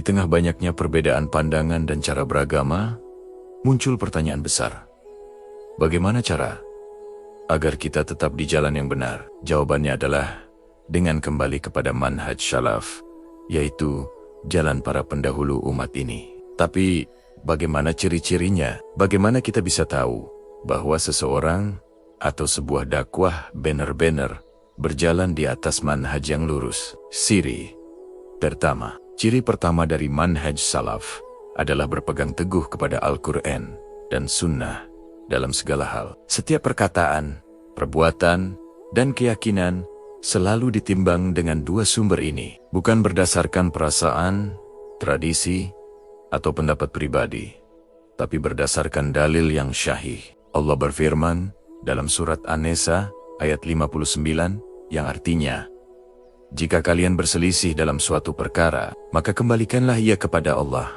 tengah banyaknya perbedaan pandangan dan cara beragama, muncul pertanyaan besar. Bagaimana cara agar kita tetap di jalan yang benar? Jawabannya adalah dengan kembali kepada manhaj salaf, yaitu jalan para pendahulu umat ini. Tapi bagaimana ciri-cirinya? Bagaimana kita bisa tahu bahwa seseorang atau sebuah dakwah benar-benar berjalan di atas manhaj yang lurus? Ciri pertama dari manhaj salaf adalah berpegang teguh kepada Al-Quran dan Sunnah dalam segala hal. Setiap perkataan, perbuatan, dan keyakinan selalu ditimbang dengan dua sumber ini, bukan berdasarkan perasaan, tradisi, atau pendapat pribadi, tapi berdasarkan dalil yang syahih. Allah berfirman dalam surat An-Nisa ayat 59 yang artinya, "Jika kalian berselisih dalam suatu perkara, maka kembalikanlah ia kepada Allah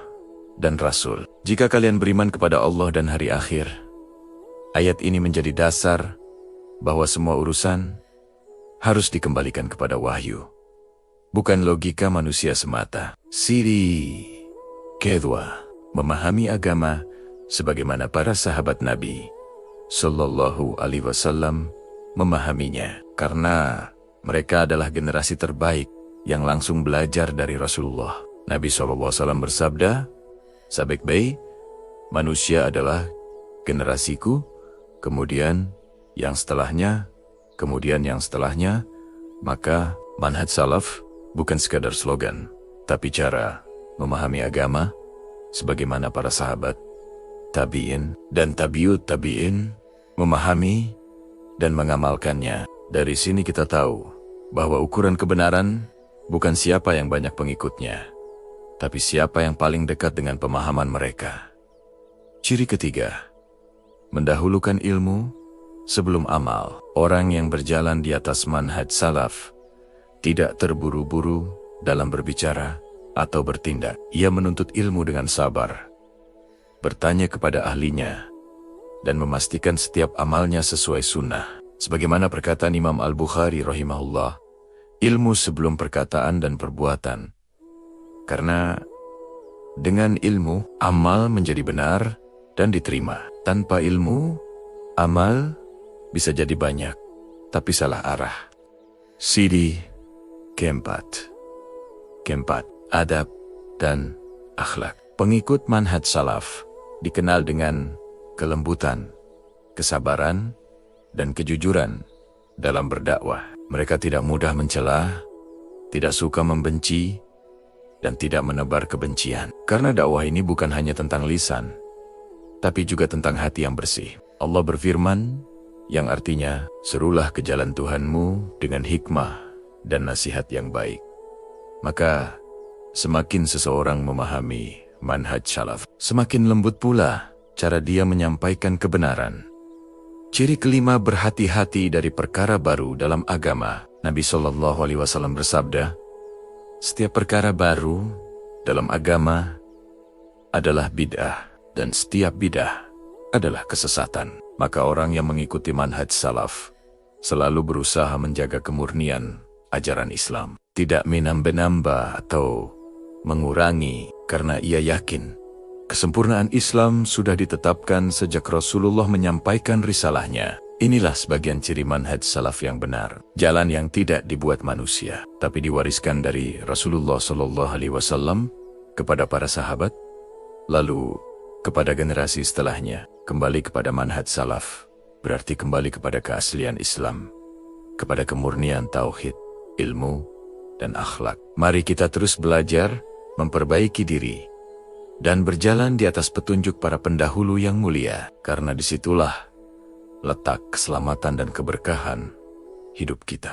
dan Rasul. Jika kalian beriman kepada Allah dan hari akhir." Ayat ini menjadi dasar bahwa semua urusan harus dikembalikan kepada wahyu, bukan logika manusia semata. Kedua, memahami agama sebagaimana para sahabat Nabi Sallallahu Alaihi Wasallam memahaminya, karena mereka adalah generasi terbaik yang langsung belajar dari Rasulullah. Nabi SAW bersabda, "Sabek bay, manusia adalah generasiku, kemudian yang setelahnya, kemudian yang setelahnya." Maka manhaj salaf bukan sekadar slogan, tapi cara memahami agama sebagaimana para sahabat, tabi'in, dan tabi'ut tabi'in memahami dan mengamalkannya. Dari sini kita tahu bahwa ukuran kebenaran bukan siapa yang banyak pengikutnya, tapi siapa yang paling dekat dengan pemahaman mereka. Ciri ketiga, mendahulukan ilmu sebelum amal. Orang yang berjalan di atas manhaj salaf tidak terburu-buru dalam berbicara atau bertindak. Ia menuntut ilmu dengan sabar, bertanya kepada ahlinya, dan memastikan setiap amalnya sesuai sunnah. Sebagaimana perkataan Imam Al-Bukhari rahimahullah, ilmu sebelum perkataan dan perbuatan. Karena dengan ilmu, amal menjadi benar dan diterima. Tanpa ilmu, amal bisa jadi banyak, tapi salah arah. Keempat, adab dan akhlak. Pengikut manhaj salaf dikenal dengan kelembutan, kesabaran, dan kejujuran dalam berdakwah. Mereka tidak mudah mencela, tidak suka membenci, dan tidak menebar kebencian. Karena dakwah ini bukan hanya tentang lisan, tapi juga tentang hati yang bersih. Allah berfirman, yang artinya, "Serulah ke jalan Tuhanmu dengan hikmah dan nasihat yang baik." Maka, semakin seseorang memahami manhaj salaf, semakin lembut pula cara dia menyampaikan kebenaran. Ciri kelima, berhati-hati dari perkara baru dalam agama. Nabi SAW bersabda, "Setiap perkara baru dalam agama adalah bid'ah, dan setiap bid'ah adalah kesesatan." Maka orang yang mengikuti manhaj salaf selalu berusaha menjaga kemurnian ajaran Islam, tidak menambah-nambah atau mengurangi, karena ia yakin kesempurnaan Islam sudah ditetapkan sejak Rasulullah menyampaikan risalahnya. Inilah sebagian ciri manhaj salaf yang benar. Jalan yang tidak dibuat manusia, tapi diwariskan dari Rasulullah SAW kepada para sahabat, lalu kepada generasi setelahnya. Kembali kepada manhaj salaf berarti kembali kepada keaslian Islam, kepada kemurnian tauhid, ilmu, dan akhlak. Mari kita terus belajar, memperbaiki diri, dan berjalan di atas petunjuk para pendahulu yang mulia, karena disitulah letak keselamatan dan keberkahan hidup kita.